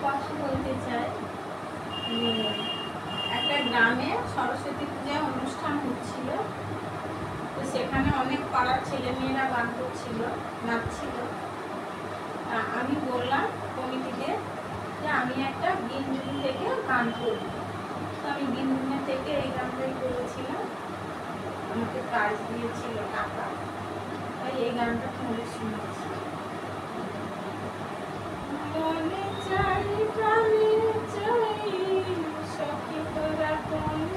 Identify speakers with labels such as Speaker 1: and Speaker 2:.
Speaker 1: কথা বলতে চাই। একটা গ্রামে সরস্বতী পূজায় অনুষ্ঠান হচ্ছিল, তো সেখানে অনেক পাড়ার ছেলেমেয়েরা গান করছিল, নাচছিল। আমি বললাম কমিটিতে যে আমি একটা বিনবিন থেকে গান করব। তো আমি বিনবিনের থেকে এই গানটাই করেছিলাম, আমাকে কাজ দিয়েছিল টাকা, তাই এই গানটা তোমাদের শুনেছি। মনে চাই প্রাণে চাই সখী তোরা কোন